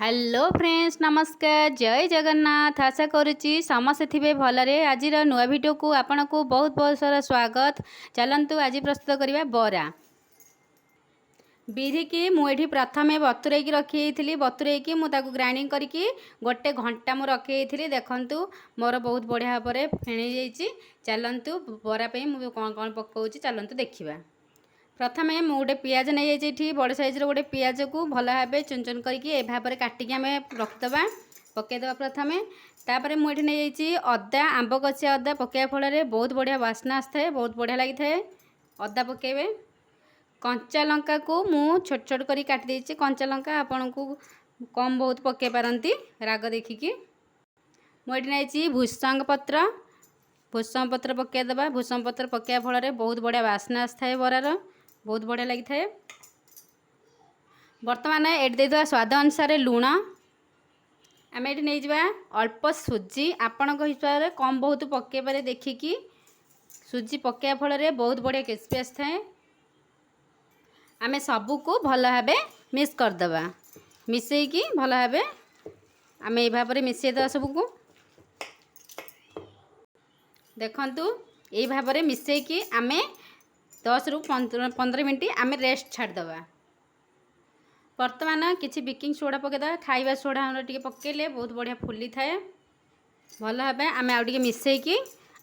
Hello friends, नमस्कार। जय जगन्नाथ। आशा करुच्ची समस्ते थे भलरे। आज नुआ भिडियो को आपन को बहुत बहुत सारा स्वागत। चलतु आज प्रस्तुत करवा बरा। बिरी की मुझे प्रथमे बतुरई रखी बतुरई मुझे ग्राइंडिंग करके गोटे घंटा मुझे रखी देखु मोर बहुत बढ़िया भाव में फेणी जाइए। चलतु बरापी मुझे कौन कौन पकाऊँ चलतु देखा। प्रथमे मु गोटे पियाज नहीं जाइए बड़ साइज गोटे पियाज को भल भाव चुन चुन करके भाव में काटिकी आम रखिदे पकईदे। प्रथमे तापर मुझे नहीं जाइए अदा आंब कचिया अदा पकड़ा फल बहुत बढ़िया वासना आसता है, बहुत बढ़िया लगी था। अदा पकेबे। कंचा लंका को मु छोट छोट कर काटी देछि। कंचा लंका आपन को कम बहुत पकई पारती राग देखिकी। मुझे नहीं जाइए भूसंग पत्र पकईदे। भूसंग पत्र पकड़ा फल बहुत बढ़िया वासना आसता है, बरार बहुत बढ़िया लगी था। बर्तमान ये देदेवा स्वाद अनुसार लुण। आम ये नहीं जा अल्प सुजी आपण हिसाब से कम बहुत पकई पारे देखिकी। सुजी पकड़ा फल बहुत बढ़िया क्रिस्पी आसता है। आम सबको भल भाव मिक्स करदे। मिसईकी भल भाव आम ये भाव में मिसईदे सबको। देखंतु ये भाव में मिसईकी आम 10 रु 15 मिनट आम रेस्ट छाड़दे। बर्तमान किसी बेकिंग सोडा पकईदे। खाइबा सोडा हम टे पकईले बहुत बढ़िया फुली थाए। भल भाव आम आगे मिसईकी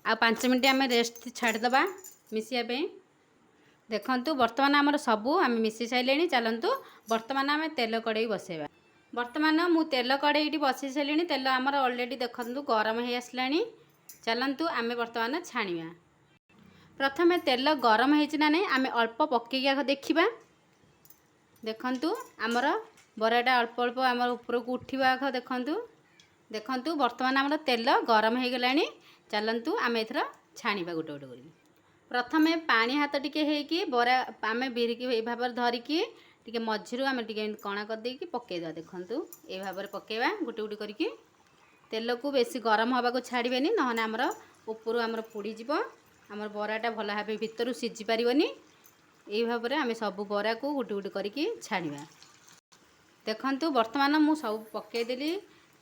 आ 5 मिनट आम रेस्ट छाड़दे मिसापे। देखंतु बर्तमान आमर सबू आम मिसई सारे। चलतु बर्तमान आम तेल कड़े बसैबा। बर्तमान मु तेल कड़े बसई सारे। तेल आमर ऑलरेडी देखंतु गरम हो आसला। चलतु आम बर्तमान छाणिबा। प्रथमे तेल गरम होना नहीं आम अल्प पकईक देखा। देखंतु आमर बराटा अल्प अल्प आमर ऊपर को उठा देखंतु। देखंतु बर्तमान आमर तेल गरम हो गला। चलतु आम एथर छाणिबा गोटे गोटे कर। प्रथमे पानी हाथ टिके होइकी बरा आम बिरिकी ये भाव धरिकी टिके मझिरु आम टिके कणा कर देकी पकईदा। देखंतु ये भाव में पकईबा गोटे गोटे करके। तेल को बेसी गरम हवा को छाड़बेनी नहने आमर ऊपर आमर पोड़ी जीव। आमर बराटा भल भाव भितर सीझी पारिबनी। यही भाव में आम सब बरा को गोटे गोटे करके छाणिबा। देखंतु बर्तमान मु सब पकईदेली।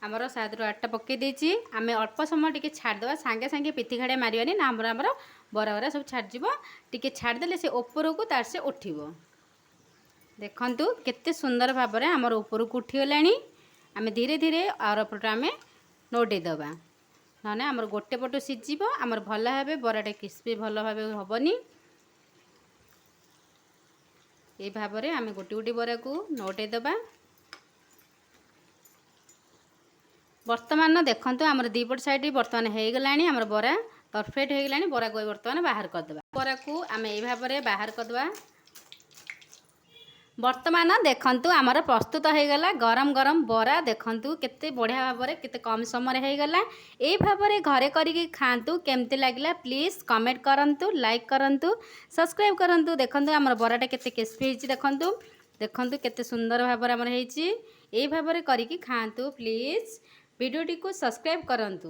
आमर 7 रु 8टा पकई देछि। आम अल्प समय टिके छाड़देवा। सांगे सांगे पिथि खाड़िया मारिबानी ना आमर बरा बरा सब छाड़जीव। टिके छाड़देले से ऊपर को तार से उठिबो। देखंतु केते सुंदर भाव में आमर ऊपर को उठीगलानी। आम धीरे धीरे आर पट आम नोटेदेवा ना आमर गोटे पट सीझीब। आमर भल भाव बराटा क्रिस्पी भल भाव हेबनी। ये भाव में आम गोटे गोटे बरा को नोटेदेवा। बर्तमान देखंतु आमर दीपट साइड बर्तमान हो गला। आमर बरा परफेक्ट हो गला। बरा को बर्तमान बाहर करदे। बरा को आम ये भाव में बाहर करदे। बर्तमान देखंतु आमर प्रस्तुत हो गला गरम गरम बरा। देखंतु केते बढ़िया भाव में केते कम समय हो गला। ये भाव में घरे करके खातु। केमती लगला प्लीज कमेंट करंतु, लाइक करंतु, सब्सक्राइब करंतु। देखंतु आमर बराटा केते क्रिस्पी होइछि। देखंतु देखंतु केते सुंदर भाव में आमर होइछि। ये भाव में करके खातु प्लीज। वीडियो टी को सब्सक्राइब करंतु।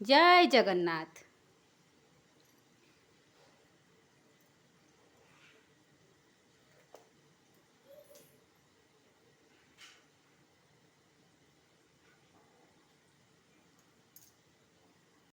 जय जगन्नाथ।